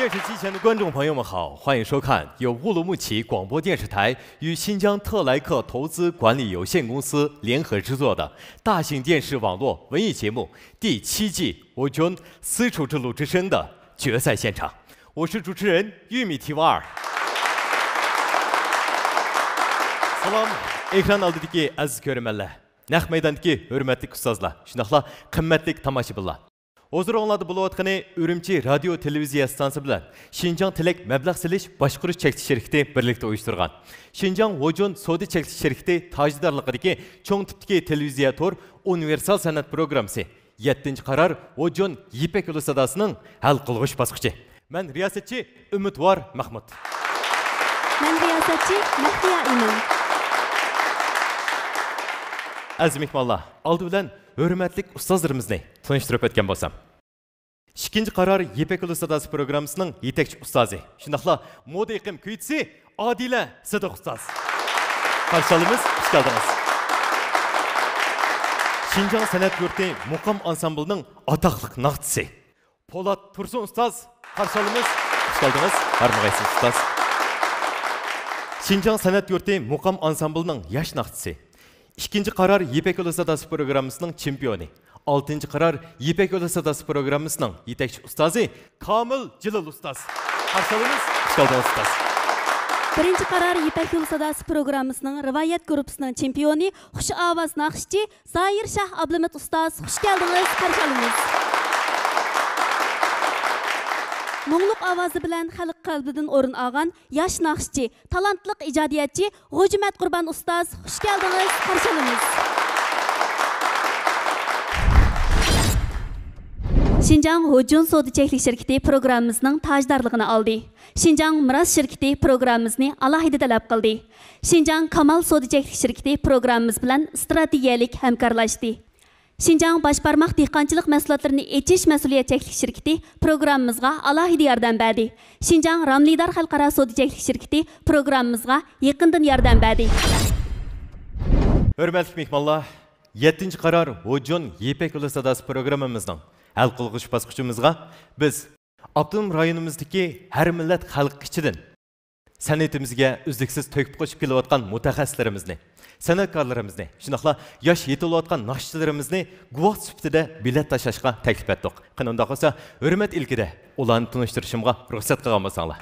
电视机前的观众朋友们好，欢迎收看由乌鲁木齐广播电视台与新疆特莱克投资管理有限公司联合制作的大型电视网络文艺节目第7季我军丝绸之路之声的决赛现场。我是主持人玉米提瓦尔。Salam, ekran aldidagi aziz ko'rmanlar, naq maydondagi hurmatli ustozlar, shundoqla qimmatli tomoshabinlar. Hozir o'nglarda bo'layotgani Urumchi radio televiziya stansiyasi bilan Xinjiang Tilak mablag' silish boshqarish cheklanish shirkati birlikda uyushtirgan. Xinjiang Hojun Sodi cheklanish shirkati tajdorligidagi cho'ng tipdagi televiziya tor universal san'at programmasi 7-qaror Hojun Yipak yo'li sadosining hal qilg'ish bosqichi. Men riyosatchi Umidvor Mahmud. Men riyosatchi Mahdiya Iman. Aziz mehmonlar, oldi bilan hurmatli ustozlarimizni tanishtirib o'tgan bo'lsam. 2-qaror Yipak yo'li sadosi programmasining yetakchi ustozi, shundoqla moda iqlim kuychisi Odila Sidiq ustoz. Qarshilamiz, xush keldingiz. Xinjiang san'at yurti muqam ansamblining atoqli naqdisi Po'lat Tursun ustoz. Qarshilamiz, xush keldingiz. Harmag'aysiz ustoz. Xinjiang san'at yurti muqam ansamblining yosh naqdisi 2-qaror Yipak yo'li sadosi programmasining chempioni, 6-qaror Yipak yo'li sadosi programmasining yetakchi ustozi Komil Jilil ustoz. Qarshilamiz, xush keldingiz ustoz. 1-qaror Yipak yo'li sadosi programmasining rivoyat gruppasining chempioni, xush ovoz naqshchi Zoir Shah Ablamat ustoz. Xush keldingiz, qarshilamiz. Mo'ngluq ovozi bilan xalq qalbidan o'rin olgan yosh naqshchi, talantliq ijodiyatchi G'o'jimat Qurban ustoz. Xush keldingiz, qarshilamiz. Xinjiang Hojun Sodi cheklanish shirkati programmamizning tajdorligini oldi. Xinjiang Miros shirkati programmamizni alohida talab qildi. Xinjiang Kamal Sodi cheklanish shirkati programmamiz bilan strategiyalik hamkorlashdi. Xinjiang Boshbarmoq dehqonchilik mahsulotlarini echish mas'uliyat cheklanish shirkati programmamizga alohida yordam berdi. Xinjiang Ramlidor xalqaro sodi cheklanish shirkati programmamizga yaqindan yordam berdi. Hurmatli mehmonlar, 7-qaror Hojun Yipak yo'li sadosi programmamizning hal qilg'ish bosqichimizga biz Abdunum rayonimizdagi har millat xalq ichidan san'atimizga uzluksiz to'kib qo'shib kelayotgan mutaxassislarimizni, san'atkorlarimizni, shundoqla yosh yetilayotgan naqshchilarimizni guvoh sifatida bilet tashlashga taklif etdik. Qanday bo'lsa, hurmat ilkida ularni tanishtirishimga ruxsat qilgan bo'lsanglar.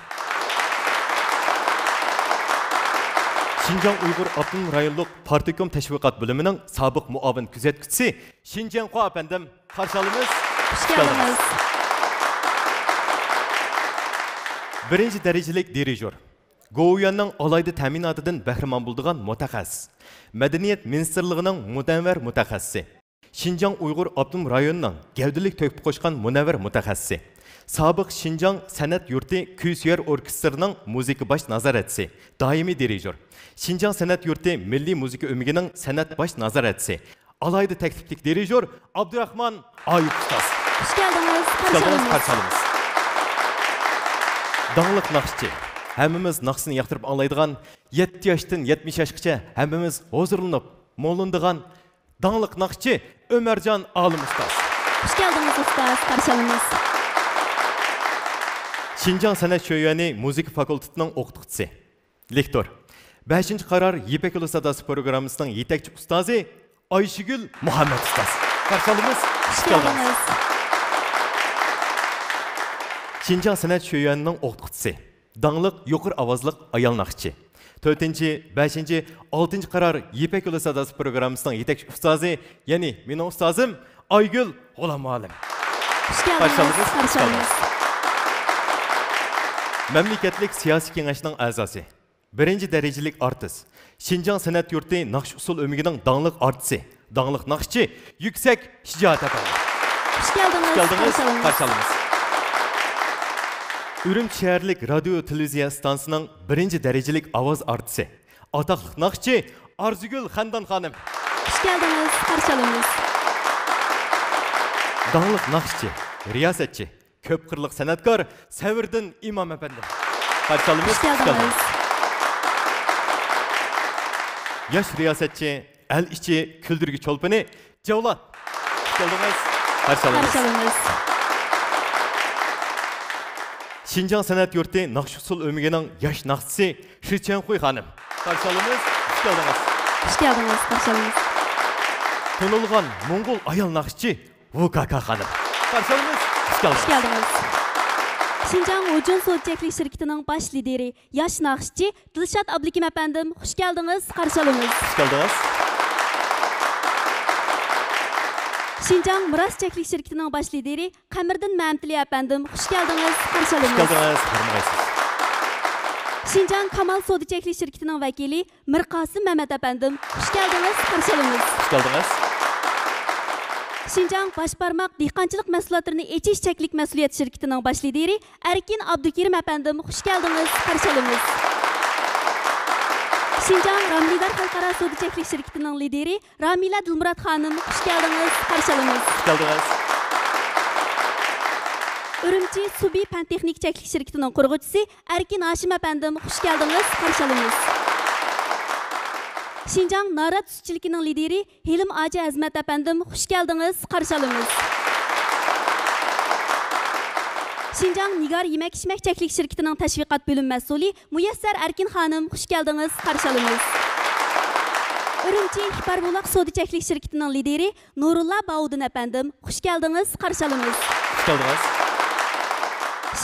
Xinjiang Uyg'ur Abdunum rayonlik Partikom tashviqot bo'limining sobiq muavin kuzatuvchisi Xinjiang Xo apandim, qarshilamiz. Xush keldingiz. 1-darajalik dirijor, Go'uyanning alayda ta'minotidan bahramand bo'lgan mutaxassis, Madaniyat ministrligining munavvar mutaxassisi, Xinjiang Uyg'ur Abdunum rayonining gavdalik to'kib qo'shgan munavvar mutaxassisi, sobiq Xinjiang san'at yurti kuy-suyar orkestrining muzika bosh nazoratchisi, doimiy dirijor, Xinjiang san'at yurti milliy muzika o'migining san'at bosh nazoratchisi, alayda takliflik dirijor Abdurahmon Ayub ustoz. Xush keldingiz, qarshilamiz. Dağlıq naqshchi, hammamiz naqshni yoqtirib anglaydigan 7 yoshdan 70 yoshgacha hammamiz hozirlanib, mo'lindigan dağlıq naqshchi Ömerjon Olim ustoz. Xush keldingiz ustoz, qarshilamiz. Xinjiang san'at sho'yani muzika fakultetining o'qituvchisi, lektor, 5-qaror Yipak yo'li sadosi programmasining yetakchi ustozi Ayshigul Muhammad ustoz. Qarshilamiz, xush keldingiz. Xinjiang san'at sho'yanining o'qituvchisi, danglik yuqori ovozli ayol naqshchi, 4-chi, 5-chi, 6-qaror Yipak yo'li sadosi programmasining yetakchi ustozi, ya'ni mening ustozim Aygul G'ulamolim. Xush keldingiz, qarshilamiz. Mamlakatlik siyosiy kengashning a'zosi, 1-darajalik artist, Xinjiang san'at yurti naqsh usul o'migining danglik artisti, danglik naqshchi Yuksak Shijoat apandi. Xush keldingiz, qarshilamiz. Urumchi shaharlik radio televiziya stansiyasining 1-darajalik ovoz artisti, atoqli naqshchi Arzugul Xandon xonim. Xush keldingiz, qarshilamiz. Danglik naqshchi, riyosatchi, ko'p qirliq san'atkor Savirdin Imom apandi. Qarshilamiz. Xush keldingiz. Yosh riyosatchi, el ichi kuldirgi cho'lpini Javlon. Xush keldingiz. Qarshilamiz. Şinjan Sanat Yurti Nakşusul Ömüge'nin yaş naqşısı Şirçenxuy Hanım. Karşılığınız, hoş geldiniz. Hoş geldiniz, karşılığınız. Tanılgan Mongol ayal naqşçı Vukaka Hanım. Karşılığınız, hoş geldiniz. Hoş geldiniz. Şinjan Hocun Sodiceklik şirketinin baş lideri, yaş naqşçı Dilşat Abdukim efendim, hoş geldiniz, karşılığınız. Hoş geldiniz. Şinjan Mirasçeklik şirketinin baş lideri Qamirdin Mamtili efendim, hoş geldiniz, karşılığınız. Hoş geldiniz, harmagaysiz. Şinjan Kamal Sodiceklik şirketinin vekili Mirqasim Mehmet efendim, hoş geldiniz, karşılığınız. Hoş geldiniz. Şinjan Başparmak Dehqonchilik Mahsulotlarini Echish Cheklik Mas'uliyat şirketining baş lideri Erkin Abdukerim efendim, hoş geldiniz, karşılığınız. Şinjan Ramligar Xalqaro Sodiceklik şirketining lideri Ramila Dilmurod Hanım, hoş geldiniz, karşılığınız. Hoş geldiniz. Ürümçi Subi Pan-Texnik Cheklik şirketining qurg'uvchisi Erkin Hashim efendim, hoş geldiniz, karşılığınız. Şinjan Narat Sütçilikining lideri Helim Aji Azmat efendim, hoş geldiniz, karşılığınız. Şinjan Nigar Yemek İçmek Cheklik şirketining tashviqot bo'lim mas'uli Muyassar Erkin Hanım, hoş geldiniz, karşılığınız. Ürümçi Hiperbulaq Sodiceklik şirketining lideri Nurullah Baudin efendim, hoş geldiniz, karşılığınız. Hoş geldiniz.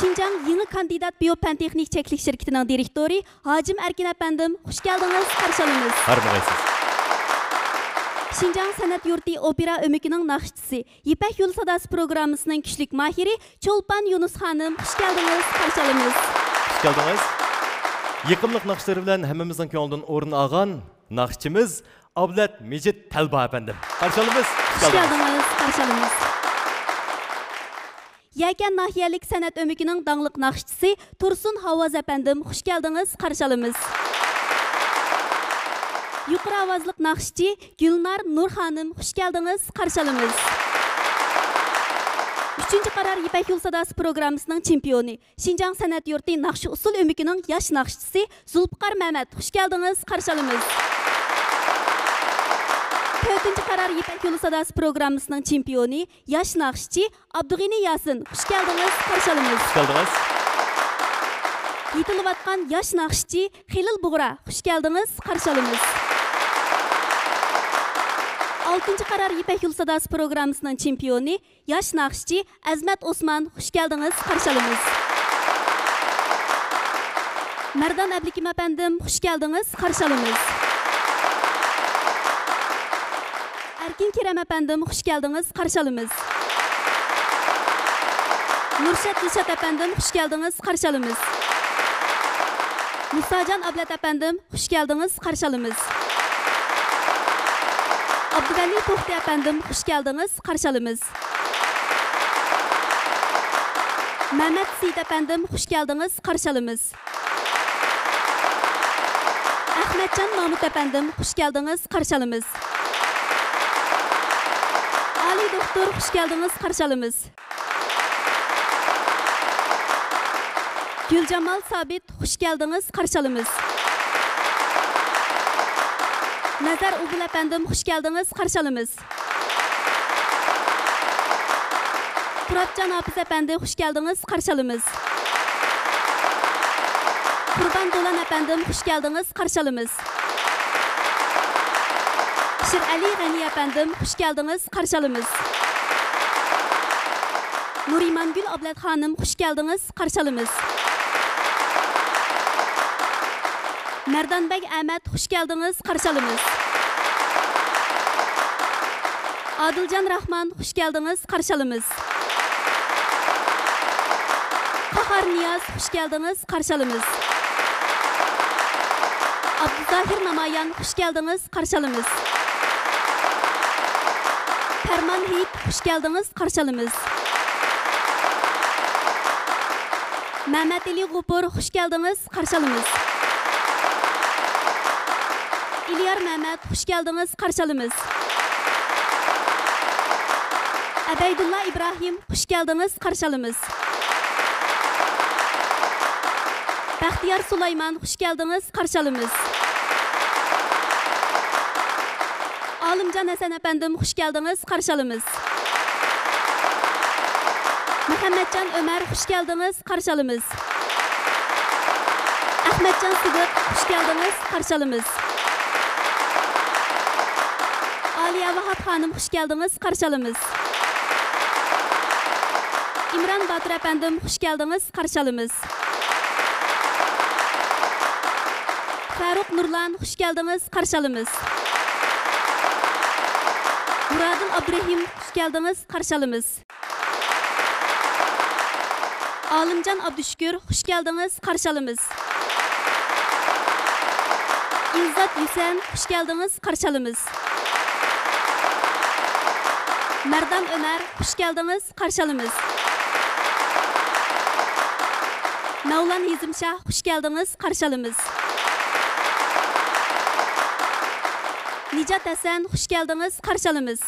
Şinjan Yeni Kandidat Biopentexnik Cheklik şirketining direktori Hacim Erkin efendim, hoş geldiniz, karşılığınız. Harmagaysiz. Şinjan Sanat Yurti Opera Ömükining naqshchisi Yipak Yo'l Sadasi programmasining kuchlik mahiri Cho'lpan Yunus Hanım, hoş geldiniz, karşılığınız. Hoş geldiniz. Yıkımlık naqşları bilen hemmemizin ko'nglidan o'rin olgan naqshchimiz Ablat Mejit Talba efendim. Karşılığınız, Hoş geldiniz, karşılığınız. Yakan nahiyalik sanat ömükining dаңlıq naqshchisi Tursun Havaz efendim, hoş geldiniz, karşılığınız. Yuqori ovozliq naqshchi Gulnar Nur Hanım, hoş geldiniz, karşılığınız. 3. qarar Yipak Yo'l Sadasi programmasining chempioni Şinjan Sanat Yurti Naqshi Usul ömükining yaş naqshchisi Zulfiqar Mehmet, hoş geldiniz, karşılığınız. 4. qarar Yipak Yo'l Sadasi programmasining chempioni yaş naqshchi Abdug'ini Yasin, hoş geldiniz, karşılığınız. Hoş geldiniz. Yetilivatqan yaş naqshchi Xilil Bug'ra, hoş geldiniz, karşılığınız. 6. qarar Yipak Yo'l Sadasi programmasining chempioni yaş naqshchi Azmat Osman, hoş geldiniz, karşılığınız. Merdan Ablikim efendim, hoş geldiniz, karşılığınız. Erkin Kerem efendim, hoş geldiniz, karşılığınız. Nurşat Dilşat efendim, hoş geldiniz, karşılığınız. Musacan Ablat efendim, hoş geldiniz, karşılığınız. Abdüveli Tohti efendim, hoş geldiniz, karşılığınız. Mehmet Seyit efendim, hoş geldiniz, karşılığınız. Ahmetcan Mahmut efendim, hoş geldiniz, karşılığınız. Ali Doktor, hoş geldiniz, karşılığınız. Gülcemal Sabit, hoş geldiniz, karşılığınız. Nazar Ubul efendim, hoş geldiniz, karşılığınız. Turatcan Hafiz efendi, hoş geldiniz, karşılığınız. Kurban Dolan efendim, hoş geldiniz, karşılığınız. Şir Ali Gani efendim, hoş geldiniz, karşılığınız. Nuriman Gül Ablat Hanım, hoş geldiniz, karşılığınız. Merdanbek Ahmet, hoş geldiniz, karşılığınız. Adılcan Rahman, hoş geldiniz, karşılığınız. Kahar Niyaz, hoş geldiniz, karşılığınız. Abduzahir Namayan, hoş geldiniz, karşılığınız. Ferman Heyip, hoş geldiniz, karşılığınız. Mehmet Ali Gupur, hoş geldiniz, karşılığınız. İlyar Mehmet, hoş geldiniz, karşılığınız. Abeydullah İbrahim, hoş geldiniz, karşılığınız. Baxtiyar Sulayman, hoş geldiniz, karşılığınız. Alimcan Hasan efendim, hoş geldiniz, karşılığınız. Muhammadcan Ömer, hoş geldiniz, qarshi olamiz. Ahmadjon Sidiq, hoş geldiniz, qarshi olamiz. Aliya Vahab Hanım, hoş geldiniz, qarshi olamiz. İmran Batur efendim, hoş geldiniz, qarshi olamiz. Faruk Nurlan, hoş geldiniz, qarshi olamiz. Muradil Abdurahim, hoş geldiniz, qarshi olamiz. Alimcan Abdüşkür, hoş geldiniz, qarshi olamiz. İzzat Yusen, hoş geldiniz, qarshi olamiz. Merdan Ömer, hoş geldiniz, qarshi olamiz. Mevlan Hizimşah, hoş geldiniz, qarshi olamiz. Nicat Hasan, hoş geldiniz, qarshi olamiz.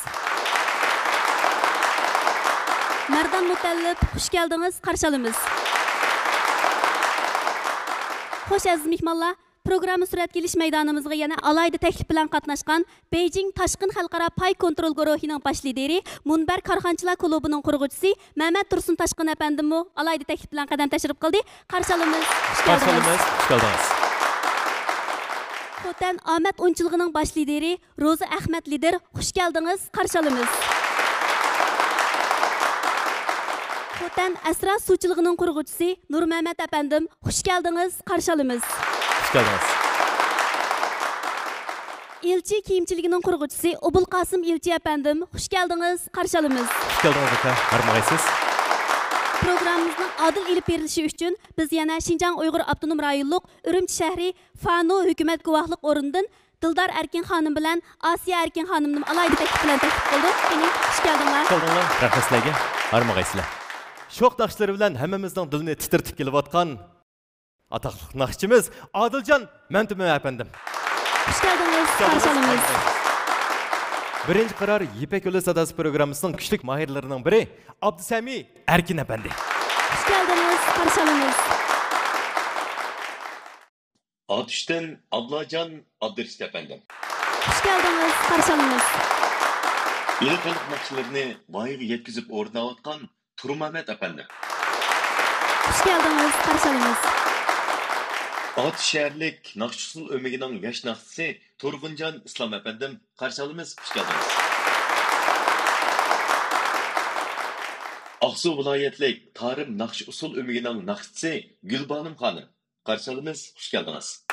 Merdan Mutallib, hoş geldiniz, qarshi olamiz. Xo'sh aziz mehmonlar, programma suratga ilish maydonimizga yana alayda taklif bilan qatnashgan Beijing Tashqin xalqaro pay kontrol guruhining bosh lideri, Munbar korxonchilar klubining qurg'uvchisi Mehmet Tursun Tashqin efendimmi alayda taklif bilan qadam tashrif qildi. Qarshi olamiz. Qarshi olamiz. Xush keldingiz. Xo'tan Ahmet Unchilg'ining bosh lideri Ro'za Ahmad lider, xush keldingiz, qarshi olamiz. Xo'tan Asra suvchilg'ining qurg'uvchisi Nur Mehmet efendim, xush keldingiz, qarshi olamiz. Xush keldingiz. Elchi kiyimchiligining qurg'uvchisi Obul Qasim Elchi efendim, xush keldingiz, qarshi olamiz. Xush keldingiz aka, harmag'aysiz. Programmamızın adil ilip verilişi üçün biz yana Şinjan Uyghur Abdunum Rayonluq Ürümçi şəhri Fano Hükümet Guvahlık orundan Dildar Erkin Hanım bilen Asiya Erkin Hanımның alayda təklif bilen təklif qıldık. Beni hoş geldinler. Hoş geldinler. Rahmet sizlerge. Harmag'aysizlar. Şok nakşları bilen hemmemizden dilini titirtip kelip atkan ataqlıq nakşçimiz Adilcan Mentümö efendim. Hoş geldiniz. Qarşı olamiz. Birinci karar Yipek Ölü Sadası programımızın küçük mahirlerinden biri Abdüsami Erkin efendi. Hoş geldiniz. Qarşı olamiz. Atış'tan Ablacan Abdurrahim efendim. Hoş geldiniz. Qarşı olamiz. İlk nakşlarını vayiga yetkizip ornavatkan Turmahmet efendim. Hoş geldiniz. Qarşı olamiz. At şehirlik Nakşusul ömeginin yaş nakşısı Turguncan İslam efendim. Karşı alımız, hoş geldiniz. Aksu vilayetlik Tarım Nakşusul ömeginin nakşısı Gülbanım Hanım. Karşı alımız, hoş geldiniz.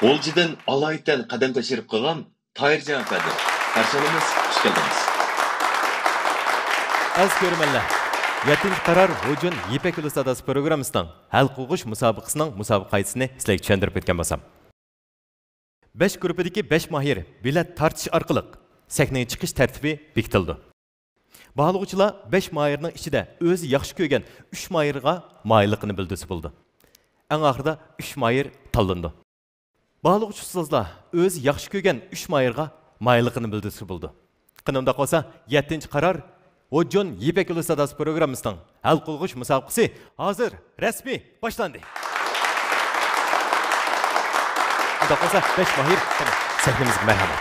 Olcu'dan Alayet'ten kadem taşırıp kılan Tahircan efendim. Karşı alımız, hoş geldiniz. Az görmenler. 7. karar Hocun Yipek Ölü Sadası programımızdan hal qilg'ish musobaqasining musobaqasini sizlarga tushuntirib o'tgan bo'lsam. 5 guruhidagi 5 mahir bilet tartish orqali sahnaga chiqish tartibi bekitildi. Baholug'uchilar 5 mahirning ichida o'zi yaxshi ko'rgan 3 mahirga moyilligini bildirsa bo'ldi. Eng oxirida 3 mahir tanlandi. Baholug'uchi ustozlar o'zi yaxshi ko'rgan 3 mahirga moyilligini bildirsa bo'ldi. Qanday qolsa 7. qarar Hocun Yipek Ölü Sadası programımızdan hal qilg'ish musobaqasi hazır resmi başlandı. Bunda qolsa 5 mahir sahnamizga marhamat.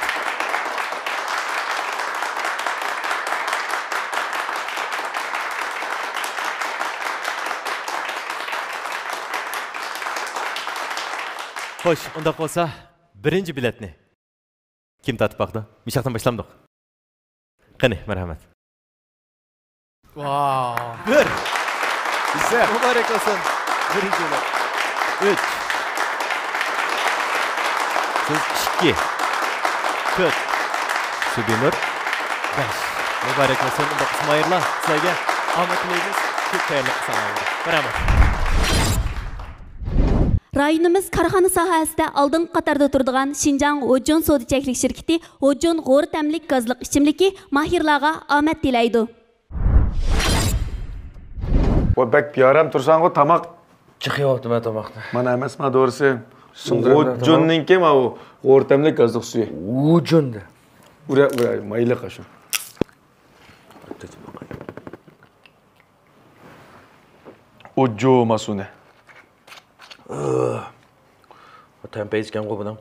Xo'sh, unda qolsa birinchi biletni kim tatib baqdi? Mishaqdan boshlamdik. Qani, marhamat. Wow. Bir. Güzel. Mübarek olsun. Birinci olan. 3. Siz 2. 4. Subinur. 5. Mübarek olsun. Bunda Ismail'la sizlerge Ahmet Leyimiz çok hayırlı kısamaydı. Beraber. Rayonimiz korxona sohasida oldingi qatorda turadigan Şinjan Hojun Sodichaklik shirkati Hojun g'o'r tamlik gazliq ichimligi mahirlarga omad tilaydi. O bek bir yaram tursan o tamak. Çıkıyaptı ben tamakta. Bana emesme doğrusu. Hojun'un kim o? G'o'r tamlik gazliq suyu. Hojun'da. Ura maylı kaşın. Ojo masune. O tempeyi içken kovudan.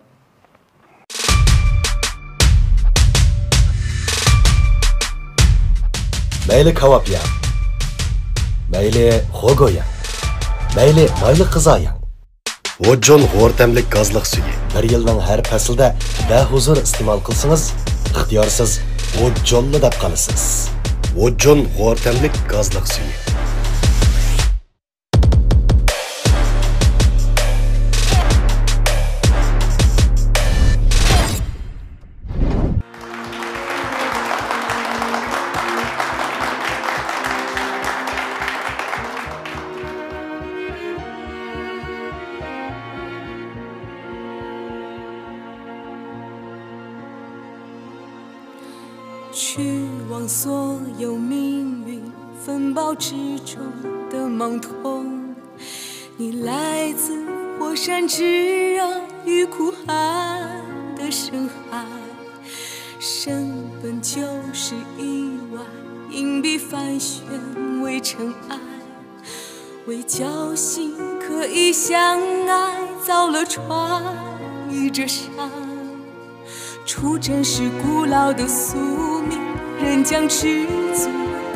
mayli kebab yang, mayli xogo yang, mayli mayli qiza yang. Vojon g'o'rtamlik gazliq suyi. Bir yilning har faslida bahuzur iste'mol qilsangiz, ixtiyorsiz vojonni deb qolasiz. Vojon g'o'rtamlik gazliq suyi.去往所有命运风暴之中的盲痛，你来自火山之热与苦寒的深海，生本就是意外，硬币翻旋为尘埃，为侥幸可以相爱，造了船移着山，出征是古老的宿命，人将赤足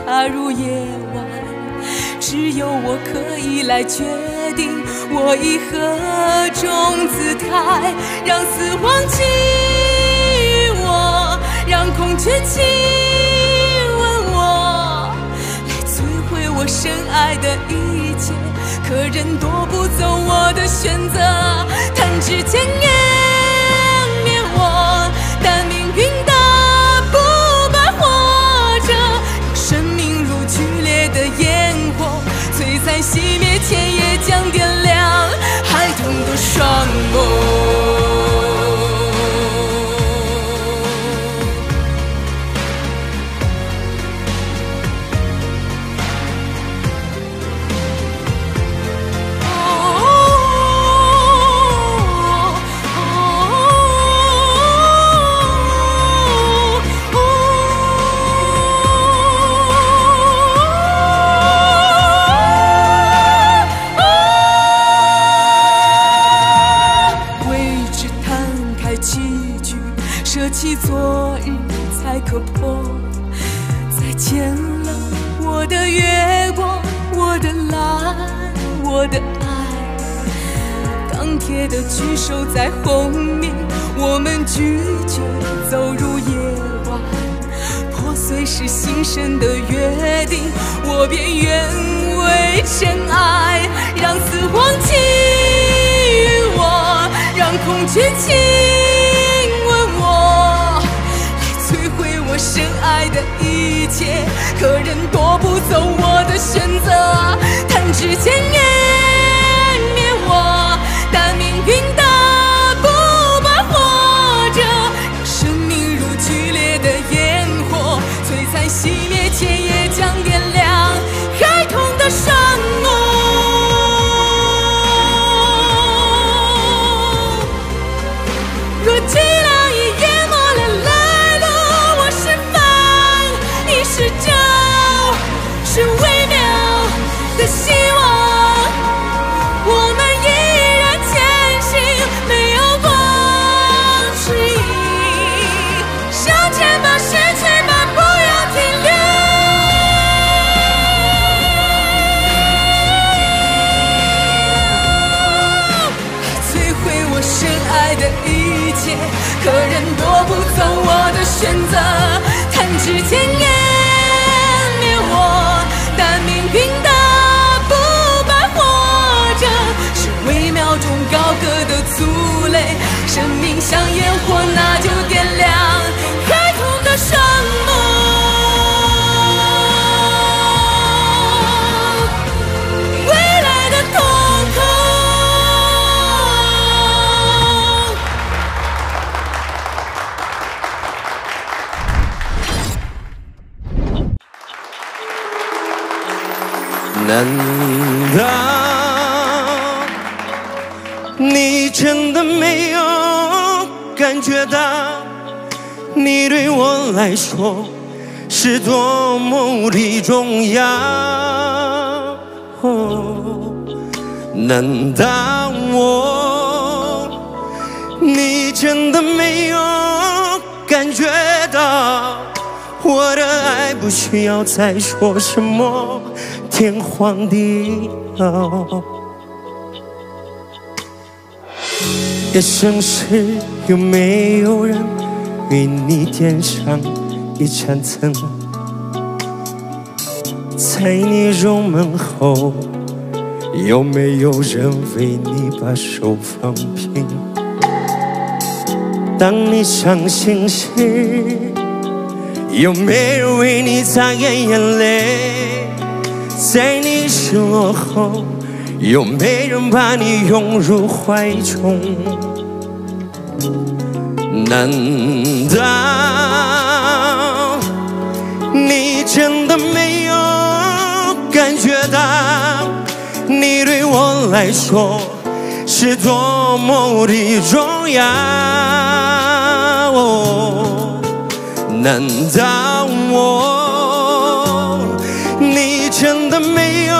踏入夜晚，只有我可以来决定，我以何种姿态，让死亡亲我，让恐惧亲吻我，来摧毁我深爱的一切，可人夺不走我的选择，弹指间湮灭我，但命运的不败活着，让生命如剧烈的烟火，璀璨熄灭前也将点亮孩童的双眸。昨日才可破，再见了我的月光，我的蓝，我的爱，钢铁的巨手在后面，我们拒绝走入夜晚，破碎是新生的约定，我便愿为真爱，让死亡亲我，让恐惧亲我深爱的一切，可人夺不走我的选择，弹指间湮灭我，但命运的不败活着，让生命如剧烈的烟火，璀璨熄灭前也将点亮孩童的双眸。若巨浪已淹没了是这是微妙的希望，我们依然前行，没有光指引，向前吧，失去吧，不要停留，摧毁我深爱的一切，可人夺不走我的选择，弹指间但命运的不败活着，是微妙中高歌的族类，生命像烟火，那就点亮孩童的双眸，未来的瞳孔。难道你真的没有感觉到，你对我来说是多么无比重要？难道你真的没有感觉到，我的爱不需要再说什么天荒地老。夜深时有没有人为你点上一盏灯？在你入门后，有没有人为你把手放平？当你伤心时，有没人为你擦干眼泪？在你失落后，有没人把你拥入怀中？难道你真的没有感觉到，你对我来说是多么的重要？难道你真的没有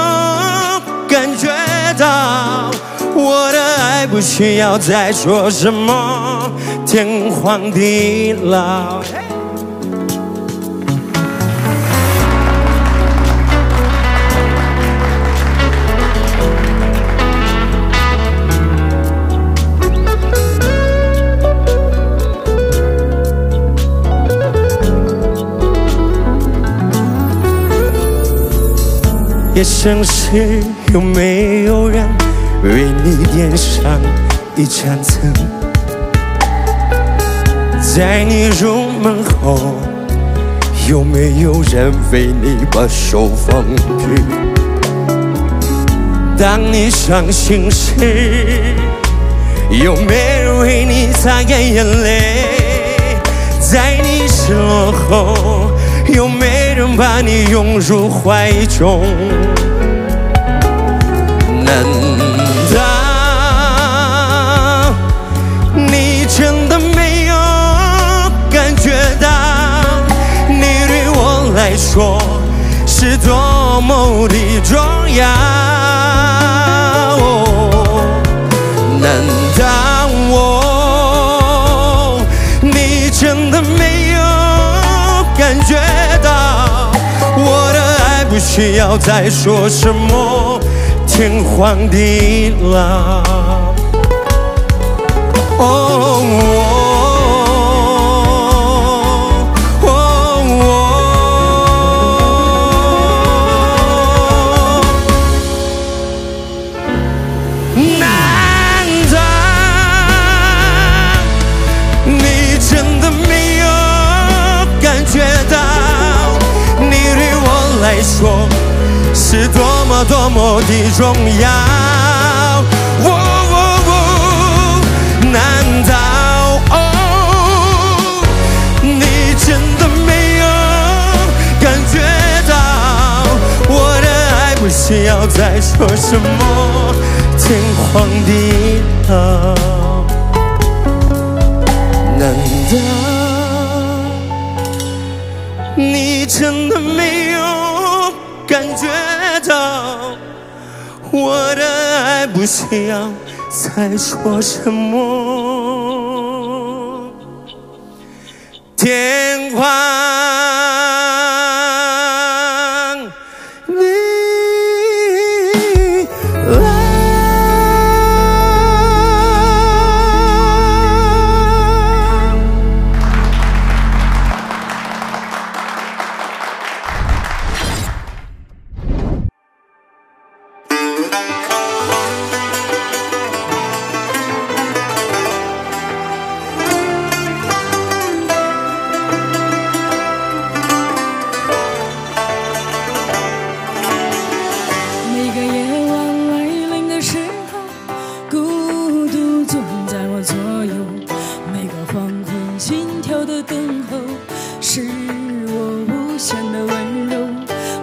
感觉到，我的爱不需要再说什么天荒地老？夜深时有没有人为你点上一盏灯？在你入门后，有没有人为你把手放平？当你伤心时，有没人为你擦干眼泪？在你失落后，有没人把你拥入怀中？难道你真的没有感觉到，你对我来说是多么的重要？难道你真的没有感觉到，我的爱不需要再说什么天荒地老？难道你真的没有感觉到，你对我来说是多么多么的重要？难道你真的没有感觉到，我的爱不需要再说什么天荒地老？难道你真的没有感觉到，我的爱不需要再说什么天荒地老？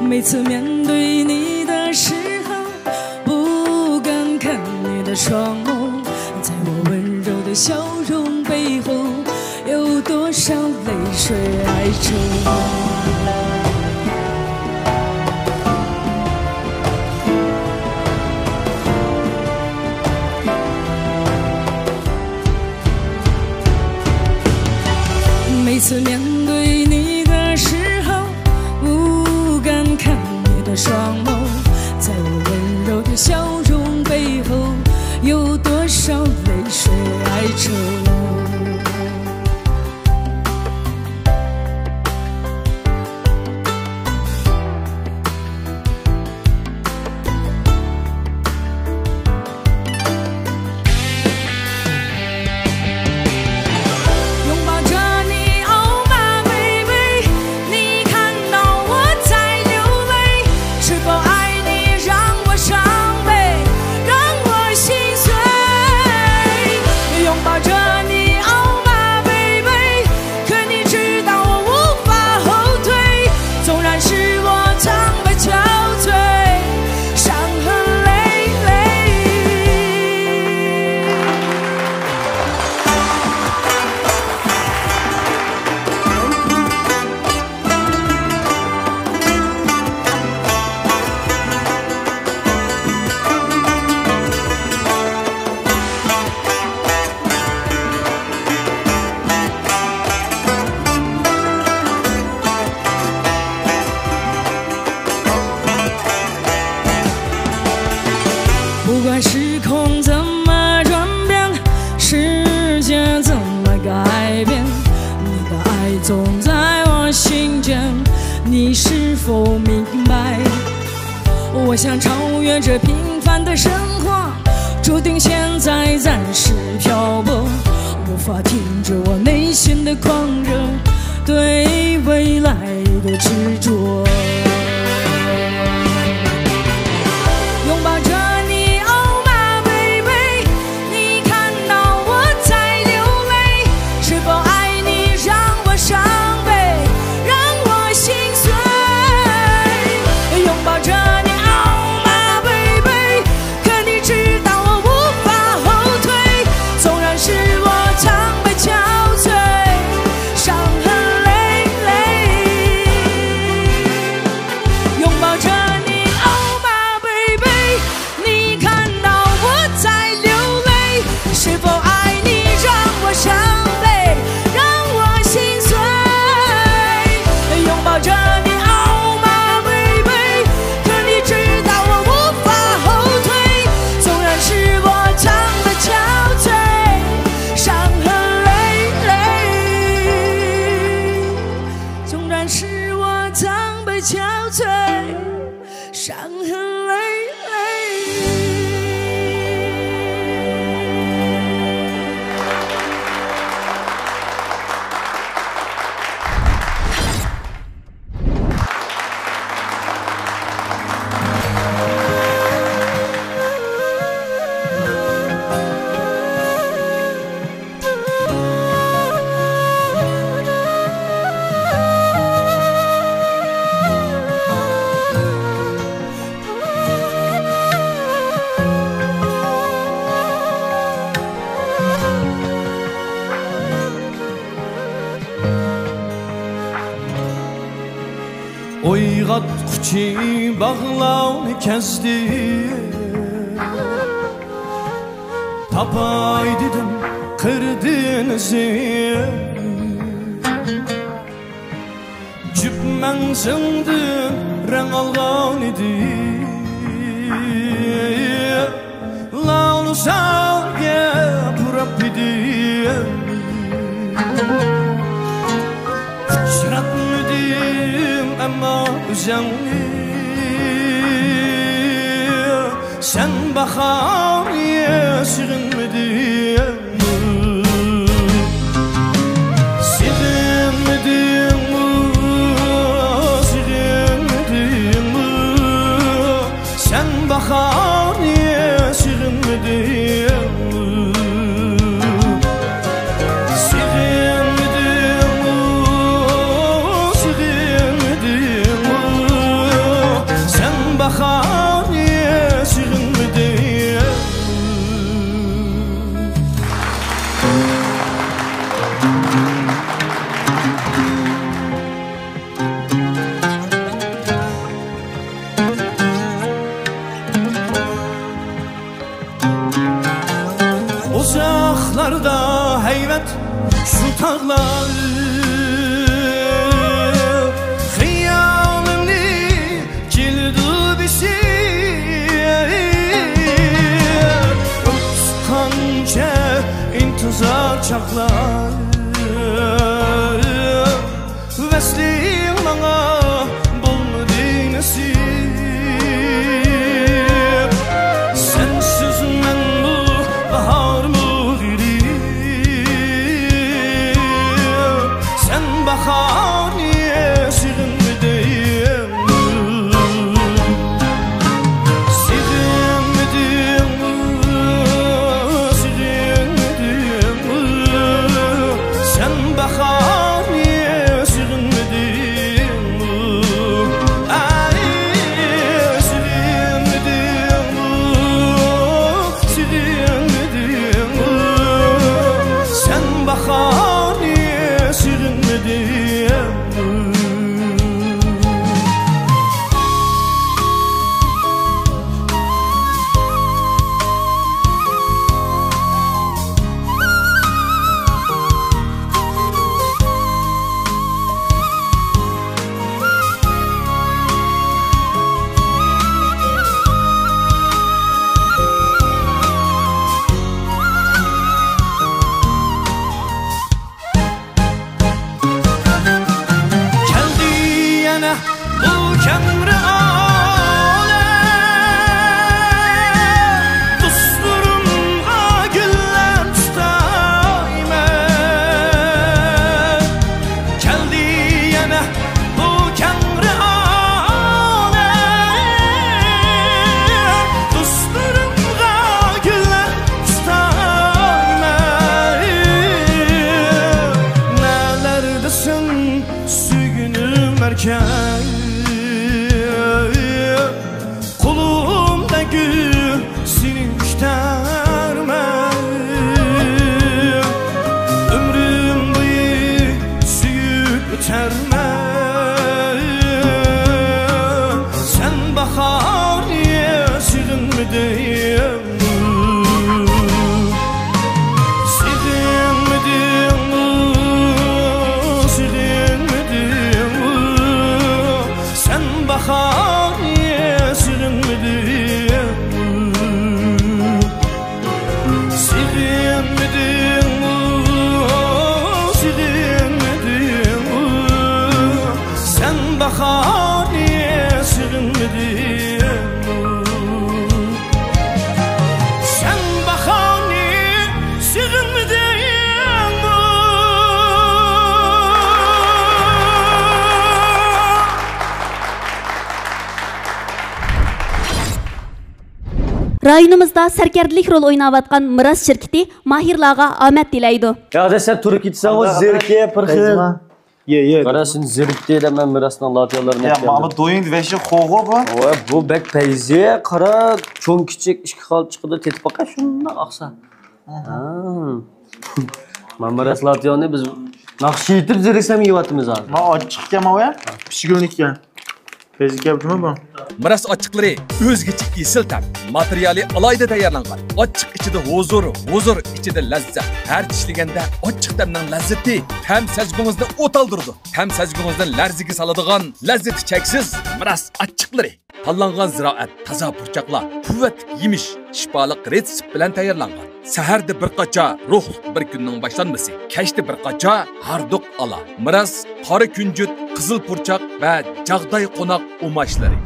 每次面对你的时候，不敢看你的双眸，在我温柔的笑容背后，有多少泪水哀愁？每次面对你的时否明白？我想超越这平凡的生活，注定现在暂时漂泊，无法停止我内心的狂热，对未来的执着。拥抱着你 Oh my baby， 你看到我在流泪，是否爱你让我伤悲，让我心碎。拥抱着你 Oh my baby， 可你知道我无法后退，纵然是我常被憔悴，伤痕累累。拥抱着你 Oh my baby， 你看到我在流泪，是否爱你让我伤悲，让我心碎。拥抱着你 Oh my baby， 可你知道我无法后退，纵然是我常被憔悴，伤痕累累。纵然是我常被憔悴，伤痕累累。Oyg'atquchi bag'lovni kezdi, tapay dedim qirdinizi, jüpmen sindi rang olgan edi, lavlu salga purab edi. Uchratmadim ama o'zingni, sen bahorga sig'inmading. Sig'inmadingmi, sig'inmadingmi, sen bahorga sig'inmading. Bahar sig'inmading. Uzoqlarda hayvat shu tog'lar, xayolimni keldi o'tqancha intizor chaqlar, vasling manga bo'lmadi nasib. Sensiz men bu bahor mudirib, sen bahorga sig'inmading. bahariye sığınmadım sen bahariye sığınmadım sen bahariye sığınmadım sen bahariye sığınmadım Rayonumuzda sarkardilik rol o'ynayotgan Miras shirkati mahirlarga omad tilaydi. Ya da sen turib ketsan o zerke pırxil. Ye. Qarasın zerikte de men Mirasning latiyalarini Ya mama doying veşi xoğu bu. Oy bu bek teyze qara cho'ng kichik ishki qolib chiqdi tetib baqa shunda aqsa. Men Miras latiyani biz naqshi yetib zeriksam yevatimiz hozir. Ma ochiq kama pishgunlikka. Fezika bu bu. Miras ochiqlari o'zgacha esil tam, materiali alayda tayyorlangan. Ochiq ichida huzur ichida lazzat. Har tishlaganda ochiq tamning lazzati tam sezgungizni o'taldirdi. Tam sezgungizni larziga soladigan lazzati cheksiz Miras ochiqlari. Tanlangan ziroat, toza burchaqlar, quvvat yemish, shifoliq retsept bilan tayyorlangan. Saharda bir qacha ruhliq bir kunning boshlanmasi, kechda bir qacha harduq ala. Miras, qora kunjut, qizil burchaq va jag'day qo'noq umashlari.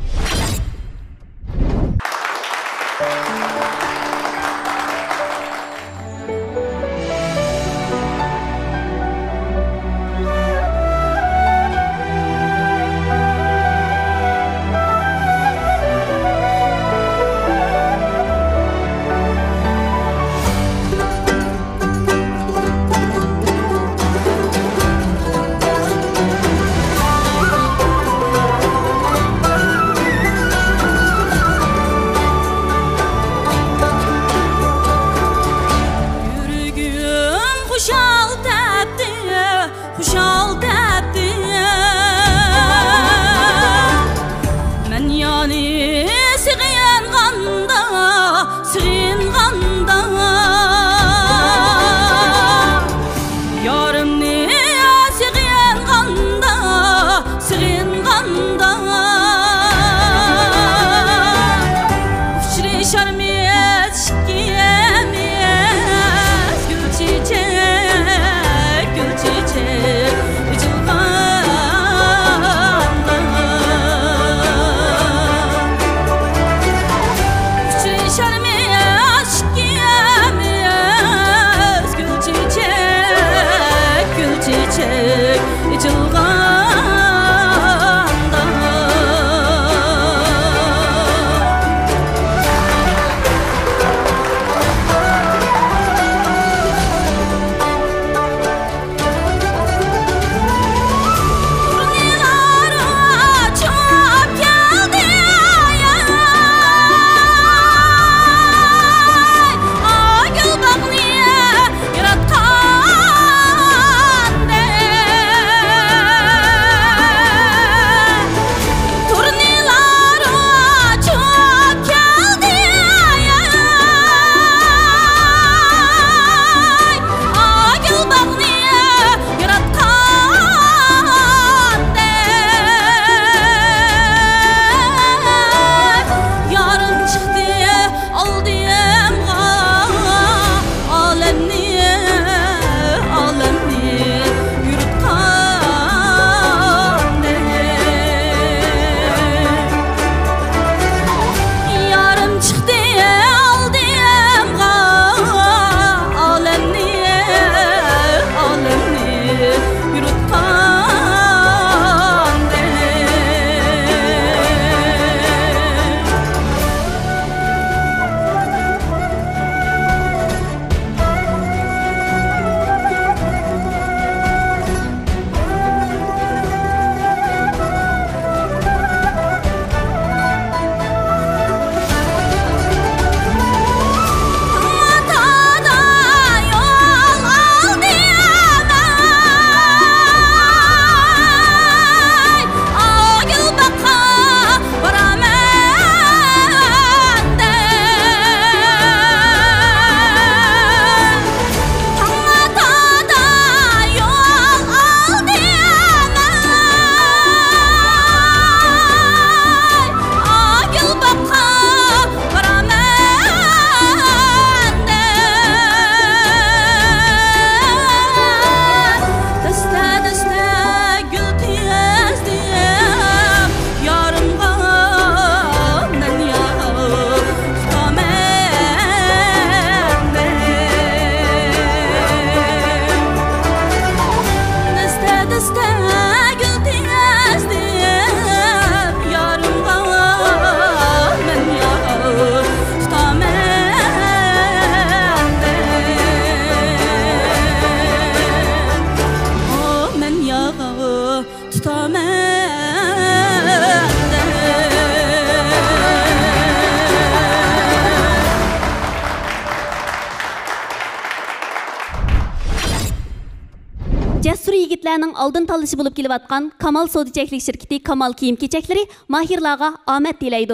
Türkiye'nin aldın talışı bulup kelivatkan Kamal Soğuducaklık şirketi Kamal Kiyim Keçekleri mahirlarga amet dileydi.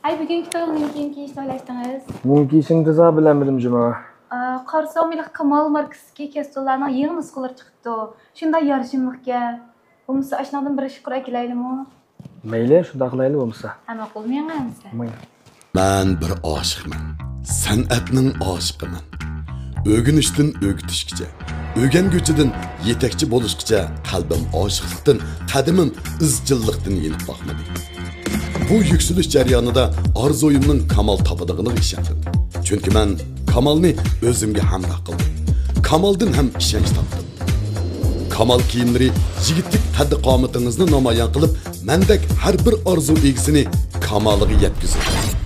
Ay bugünkü toyuğun kiyim kiyişini oylaştınız. Bunun kiyişini teza bilemedim cuma. Qarsa omilik Kamal markasiki kestolarının yeni nuskaları çıktı. Şunda yarışımlıkka. Olmasa aşnadan bir şükür ekileydi mi? Meyle şunda kılaylı olmasa. Ama olmayan mısın? Ben bir aşıqman. San'atning aşıqıman. Ögünüşdün ögütüşkice, ögengüçüdün yetekçi boluşkice qalbim aşıqlıqdan, qadimim izchillikdan yenib baxmadi. Bu yükseliş jarayonida orzuimning kamal topadiganligiga ishondim. Chunki men Kamalni o'zimga hamroh qildim. Kamaldan ham ishonch topdim. Kamal kiyimlari yigitlik tadqiqomatingizni namoyon qilib, mendek har bir orzu egisini kamaliga yetkazadi.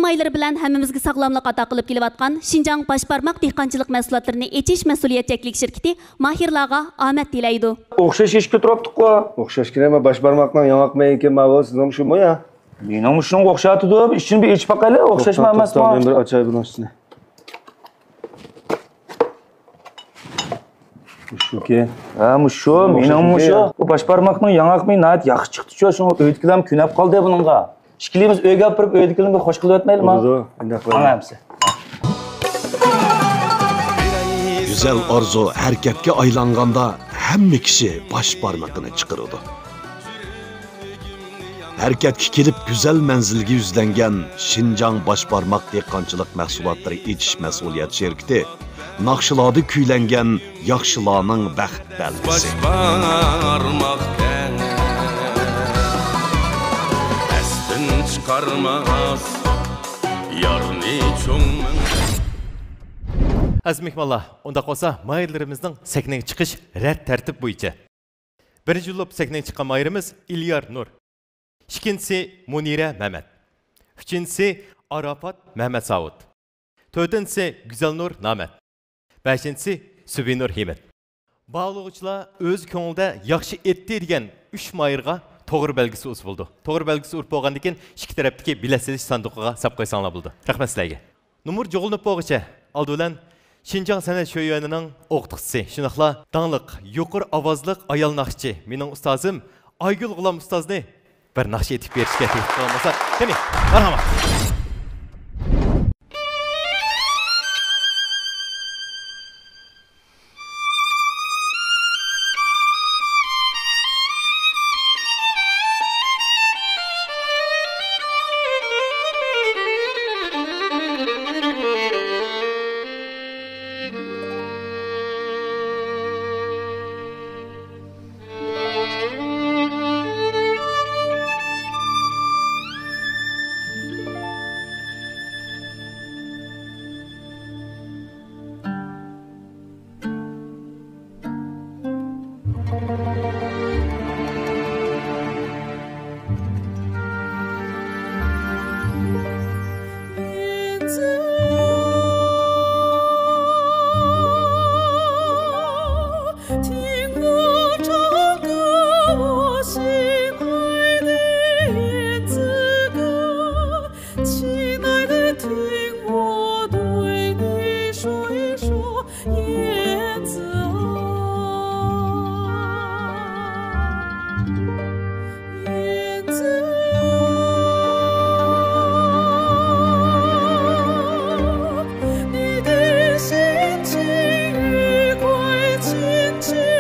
mayları bilan hammamizga sog'lomlik ato qilib kelayotgan Şinjan Başbarmaq dehqonchilik mahsulotlarini echish mas'uliyatcheklik shirkati mahirlarga omad tilaydi. O'xshash ishga turibdi-ku. O'xshash kirama Başbarmaqning yanaqmay ekan ma'vo sizning shu ya. Mening shunga o'xshatdi, ishini bir ichib baqayli, o'xshashma emasmi? Men bir achay bunisini. Shuki. Ha, mushu, mening mushu. Bu Başbarmaqning yanaqmay nayt yaxshi chiqdi-ku, shuni o'yitkilam kunab qoldi buningga. İşkilimiz öyge yapıp öydüklerini bir hoş kılıp ötmeyelim mi? Anlayamsın. Güzel arzu hareketke aylanganda hemme kişi baş parmakını çıkarıdı. Hareketke kelip güzel menzilge yüzlengen Şinjan Başparmak dehqonchilik mahsulotları etish mas'uliyat şirkati naqshilada kuylangan yaxshilarning baxt belgisi. Başparmak çıkarmaz yarni çoğmun. Aziz mehmonlar, unda qolsa mayırlarımızın sahnaga chiqish rad tartib bo'yicha. Birinchi bo'lib sahnaga chiqqan mayırimiz İlyar Nur. İkincisi Munira Mehmet. Üçüncüsü Arafat Mehmet Savut. Dördüncüsü Güzel Nur Namet. Beşincisi Sübinur Himmet. Bağlıqçılar öz ko'ngilda yaxshi etdi degan 3 mayırga to'g'ri belgisi o'z bo'ldi. To'g'ri belgisi urib bo'lgandan keyin ikki tarafdagi bilet setish sanduqiga sap qo'ysanglar bo'ldi. Rahmat sizlarga. Numur jo'g'ilib bo'lguncha oldi bilan Şinjan san'at sho'yonining o'qituvchisi, shunaqla dangliq, yuqori ovozliq ayol naqshchi, mening ustozim Aygul G'ulom ustozni bir naqsh etib berishga taklif qilmoqsa, qani, marhamat.你的心情愉快亲切。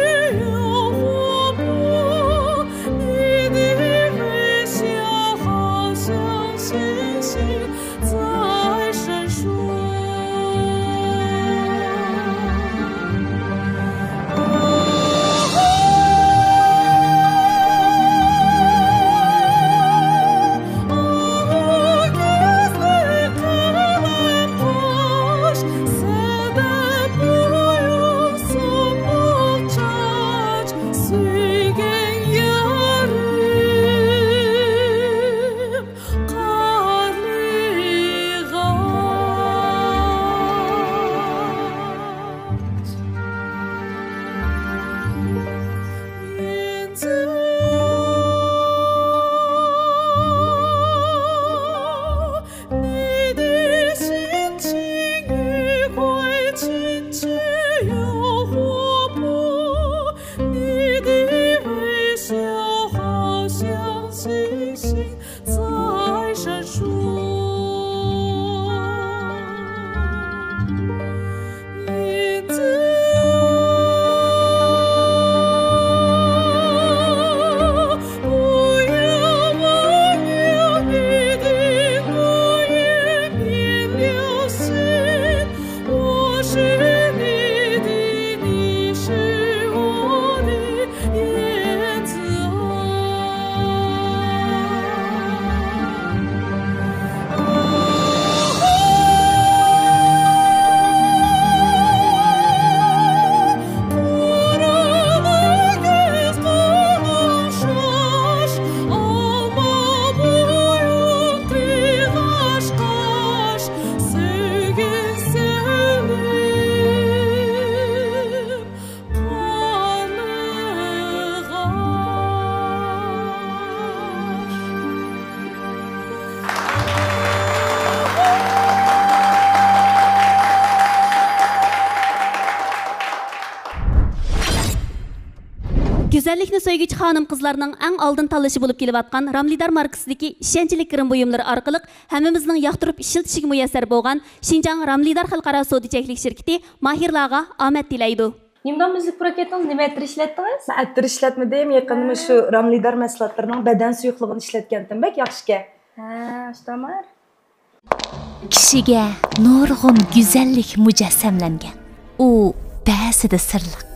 Güzellikni söygüç hanım kızlarının en aldın tanlaşı bulup kelip atkan Ramlidar markasidagi ishonchli kirim buyumlari orqali hammamizning yoqtirib ishlatishga muyassar bo'lgan Şinjan Ramlidar xalqaro savdo-cheklik shirkati mahirlarga omad tilaydi. Nimdan müzik proketiniz nima ettir işlettiniz? Ben ettir işletmedim. Yakınımı şu Ramlidar meslatlarının beden suyuqluğunu işletkendim. Bek yaxşıke. Aştamar. Kishiga nurg'un go'zallik mujassamlangan. U ba'zida sirliq,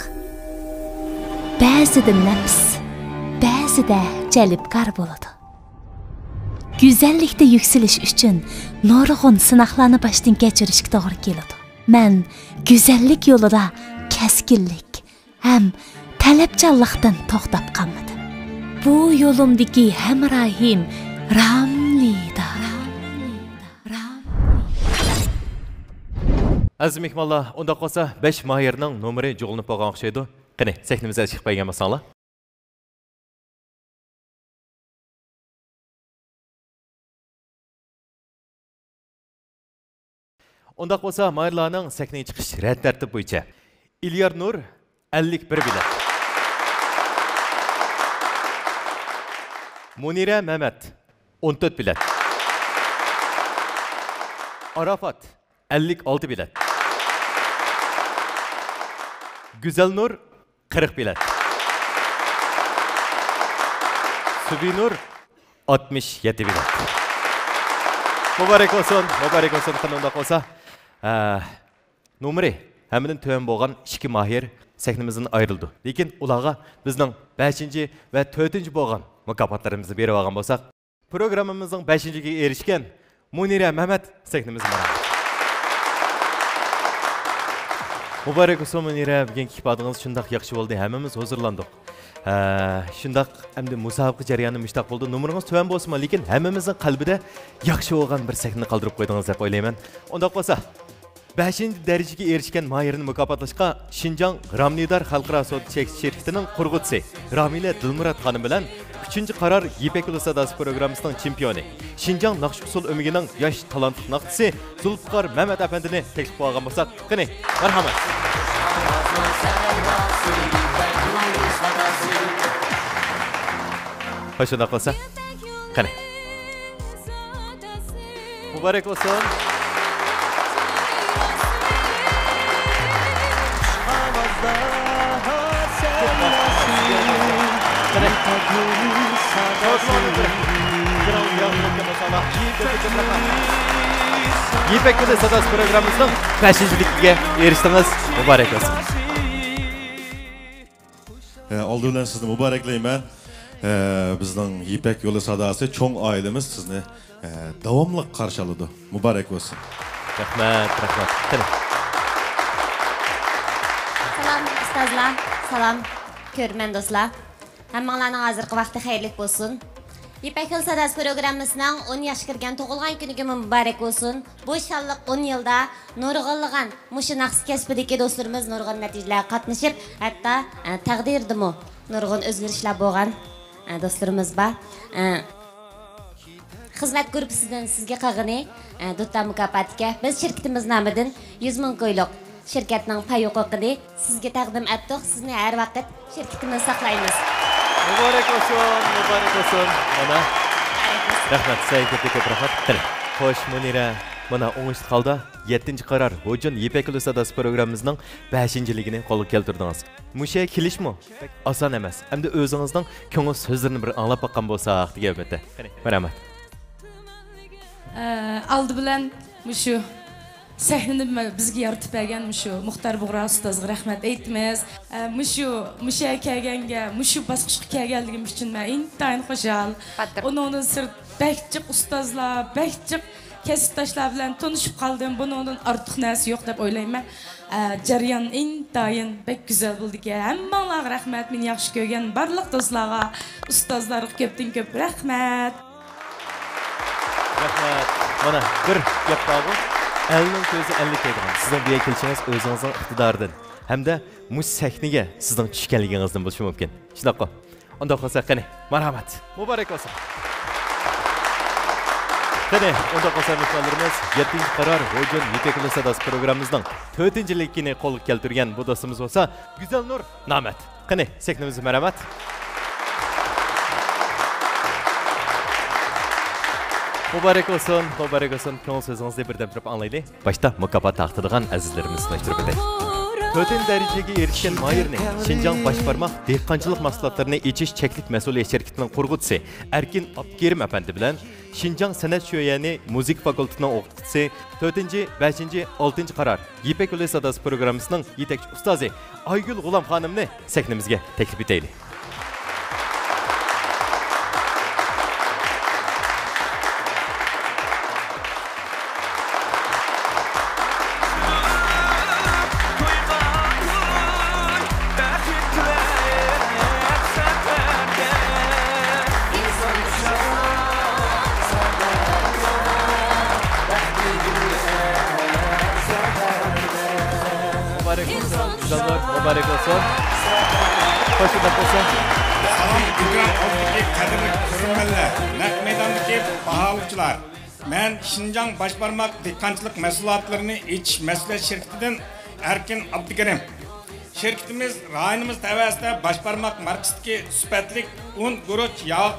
ba'zida nafs, ba'zida jalbkor bo'ladi. Go'zallikda yuksalish uchun nurg'un sinoqlarni boshdan kechirishga to'g'ri keladi. Men go'zallik yo'lida keskinlik ham talabchanlikdan to'xtab qolmadim. Bu yo'limdagi hamrohim Ramlidar. Aziz mehmonlar, unda qolsa 5 mahirning nomeri jo'g'inib bo'lgan o'xshaydi. Qani, sahnimizga chiqib qo'ygan bo'lsanglar. Unda qolsa mahirlarning sahnaga chiqish rad tartib bo'yicha İlyar Nur 51 bilet. Munira Mehmet 14 bilet. Arafat 56 bilet. Güzel Nur 40 bilet. Subinur 67 bilet. Mübarek olsun, mübarek olsun. Kanunda olsa numeri heminin töven boğan 2 mahir sahnimizden ayrıldı. Lekin ularga bizning 5 ve 4 boğan mukofotlarimizni berib olgan bo'lsak, programmamizning 5-ga erishgan Munira Mehmet sahnimiz mana. Mübarek olsun Munira, bugungi ifodingiz shundoq yaxshi bo'ldi. Hammamiz huzurlandik. Shundoq endi musobaqa jarayoni mushtaq bo'ldi. Nomeringiz tuvan bo'lsin, lekin hammamizning qalbida yaxshi bo'lgan bir sahna qoldirib qo'ydingiz deb o'ylayman. Unda bo'lsa 5 darajaga erishgan mahirni mukofotlashga Şinjan Ramlidar xalqaro savdo-cheklik shirkatining qurg'uvchisi Ramila Dilmurod xonim bilan 3-qarar Yipek Yo'li sadosi programmasining chempioni, Şinjan Naqshbasol o'migining yosh talantli naqdchisi Zulfiqor Mehmet afandini taklif qilgan bo'lsak, qani, marhamat. Hoşuna qolsa, qani. Mübarek olsun. Yipek Yo'li sadosi programmamizning 5-ligiga erishdingiz. Mübarek olsun. Oldi bilan sizni muboraklayman. Bizning Yipek Yo'li sadosi cho'ng oilamiz sizni davomli qarshi oladi. Muborak bo'lsin. Rahmat, rahmat. Salam ustozlar, salam ko'rman do'stlar. Hammanglarning hozirgi vaqti xayrli bo'lsin. Yipek Yo'li sadosi programmasining 10 yoshga kirgan tug'ilgan kuniga muborak bo'lsin. Bu shonliq 10 yilda nurg'unlagan mushu naqs kasbidagi do'stlarimiz nurg'un natijalarga qatnashib, hatto taqdirdimi nurg'un o'zgarishlar bo'lgan do'stlarimiz bor. Xizmat gruppasidan sizga qag'ini do'tta mukofotiga biz shirkatimiz nomidan 100 ming qo'yliq shirkatning pay huquqini sizga taqdim etdik. Sizni har vaqt shirkatimiz saqlaymiz. Mübarek olsun, mübarek olsun. Mana. Rahmat, sayga ko'p rahmat. Xo'sh, Munira, mana o'ngishli holda 7-qarar Hojun Yipek Yo'li sadosi programmamizning 5-ligini qo'lga keltirdingiz. Musha kelishmi? Oson emas. Endi o'zingizning ko'ngil so'zlarini bir anglab boqqan bo'lsak degan albatta. Rahmat. Aldı bilan mushu sahnani bizga yaratib bergan mushu Muxtar Bug'ra ustozga rahmat aytamiz. Mushu kelganga, mushu bosqichga kelganligim uchun men intayin xushal. Uningdan sir bakchiq ustozlar, bakchiq kasbdoshlar bilan tanishib qoldim. Buningdan ortiq narsa yo'q deb o'ylayman. Jarayon intayin bek go'zal bo'ldi ekan. Hammanglarga rahmat. Meni yaxshi ko'rgan barliq do'stlarga, ustozlarga ko'pdan ko'p rahmat. Rahmat. Mana bir gap bor. Elning ko'zi 50 kaydigan. Sizning bu yerga kelishingiz o'zingizning iqtidoridan hamda mush sahnaga sizning tushganligingizdan bo'lishi mumkin. Shunaqa. Unda qolsa qani, marhamat. Muborak bo'lsin. Qani, unda qolsa mehmonlarimiz 7-qarar Hojun Yipek Yo'li sadosi programmamizning 4-ligini qo'lga keltirgan bu do'stimiz bo'lsa, Güzel Nur Namet Qani, seknimiz merhamet. Mübarek olsun, mübarek olsun. Köngül sözünüzde birden turib anlaylı. Başta mükafat taqtırgan azizlerimiz tanıştırıp edeyik. 4. derecege erişken Mayır'ın Şinjan Başparmak dehqançılık mahsulatlarını içiş çeklik mesuliyet şirketinin kurgutçusu Erkin Abkerim efendi bilen Şinjan Sanat Şöyeni Müzik Fakülteti'nin okutucusu 4. 5. 6. karar Yipek Yolu Sadası programımızın yetekçi ustazı Aygül Gulam Hanım'ını seknemizge teklif edeyli. Mübarek olsun. Hoş geldin. Salam Gülgan Avdiki kadirli görünmeler, naq meydandaki bahalıkçılar. Ben Şinjan Başparmak dehqançılık mahsulatlarını iç mesuliyet şirketinden Erkin Abdikerim. Şirketimiz rayonimiz tevasida Başparmak markasındaki süpetlik un, guruch, yağ,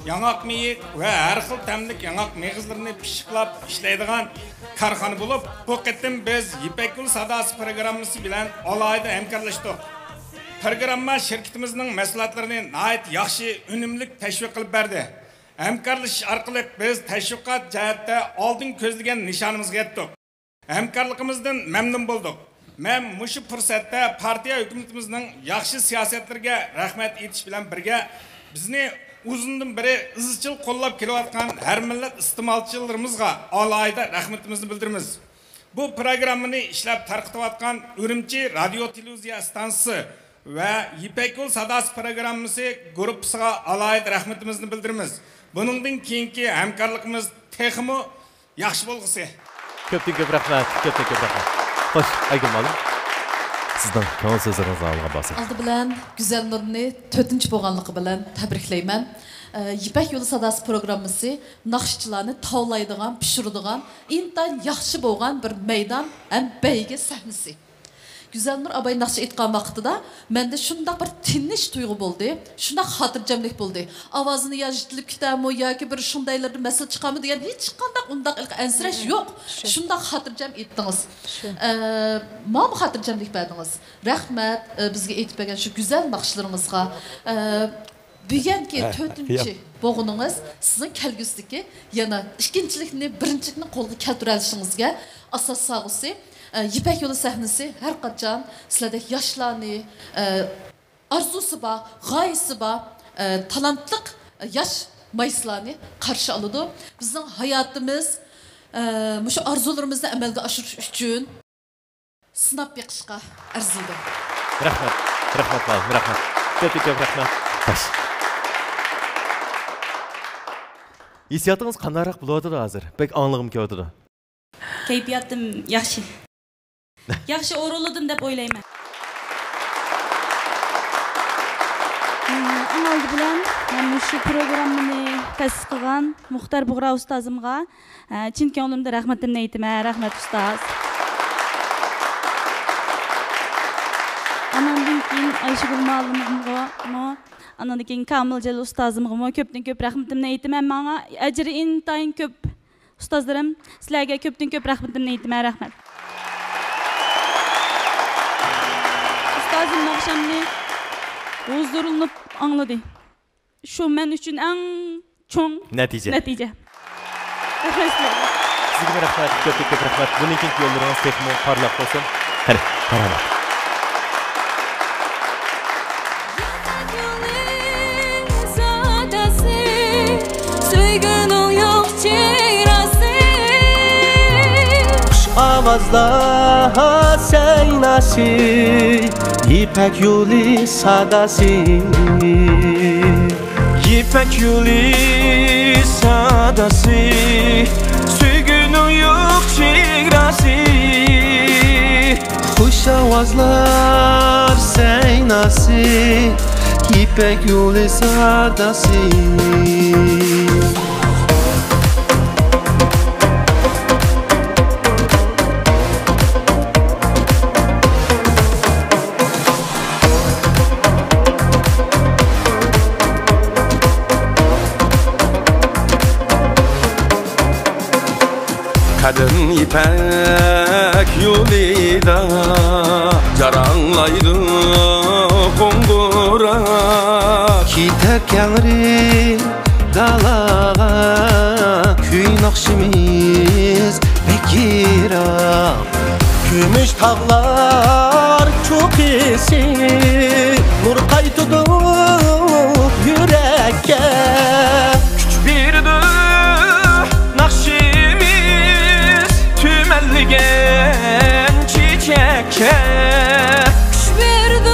yanaq meyi ve her xil temlik yanaq meğizlerini pişiklap işleydiğen karxana bulup, bu qitim biz Yipek Yolu Sadası programımızı bilen alayda hemkarlaştık. Programma şirketimizin mahsulatlarını nayet yaxşı, ünümlük teşvik qilib berdi. Hemkarlaş arqılı biz teşviqat cəhətdə aldın közlegen nişanımızga yetdik. Hemkarlığımızdan memnun bulduk. Men muşu fursatda partiya hükümetimizin yaxşı siyasetlerine rahmet etiş bilen birge bizni uzundan beri izchil qo'llab kelayotgan her millat iste'molchilarimizga alayda rahmatimizni bildiramiz. Bu programmani ishlab tarqatayotgan Urumchi radio televiziya stansiyasi ve Yipek Yolu Sadası programmasi gruppasiga alayda rahmatimizni bildiramiz. Buningdan keyingi hamkorligimiz texmi yaxshi bo'lg'isi. Ko'p rahmat, ko'p rahmat. Xo'sh, Aygul Malum. Sizden köngül sözlerinizi algan basın. Aldı bilen Güzel Nurni 4. bolğanlığı bilen təbrikleymen. Yipek Yolu Sadası programmasi naqşçılarni tavlaydigan, pişirdigan, intan yaxşı bolğan bir meydan hem beyge sahnesi. Güzel Nur abay naqşı etgan vaqtida mende şundaq bir tinch tuyg'u bo'ldi, shundaq xotirjamlik bo'ldi. Ovozini yajitilib ketami yoki bir shundaylardan masal chiqami degan hech qanday undaq ansirash yo'q. Shundaq xotirjam etdingiz. Mana xotirjamlik berdingiz. Rahmat bizga aytib bergan shu go'zal naqshlaringizga. Bugungi 4-chi bo'g'uningiz sizning kelgusidagi yana ikkinchilikni birinchilikni qo'lga keltira olishingizga asos sog'usi. Yipek Yolu sahnesi her kaçan sizlerdeki yaşlarını, arzusu var, gayesi var, talantlık yaş mayıslarını karşı alıyordu. Bizim hayatımız, şu arzularımızı emelge aşırış için sınap yakışıqa arzuydu. Rahmet var, rahmet. Çok rahmet. Baş. Hissiyatınız qandarak buladı da hazır. Pek anlığım ki oldu. Keyfiyatım yaxşı. Yaxşı oruladım deb o'ylayman. Anıldı bilen men şu programmani ta'sis qilgan Muxtar Bug'ra ustozimga chin ko'nglimda rahmatimni aytaman. Rahmat ustoz. Anandan keyin Ayşegul ma'lumimga, anandan keyin Kamiljon ustozimga ko'pdan ko'p rahmatimni aytaman. Menga ajri intayin ko'p. Ustozlarim, sizlarga ko'pdan ko'p rahmatimni aytaman. Rahmat. Ustozim akşamni huzurlanıp anladı. Şu men üçün en çoğ netice. Sizge rahmat, köp rahmat. Bunun için yollarınız tekmo parlak olsun. Hadi, rahmat. Avazlar seynası Yipek Yolu Sadası Yipek Yolu Sadası Sürgünün yok çiğrası Kuş avazlar seynası Yipek Yolu Sadası Kadın ipek yolida Caranlaydı kongura Kitek gelri dalağa Küy nakşimiz bekira Gümüş tağlar çok iyisi Nur kaytıdı yürekke Küç birdi nakşimiz Tümelligen çiçekke Küç birdi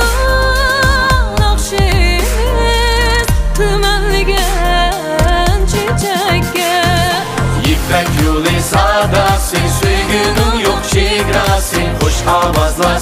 nakşimiz Tümelligen çiçekke İpek yolu sadası Söygünün yok çigrası Hoş avazla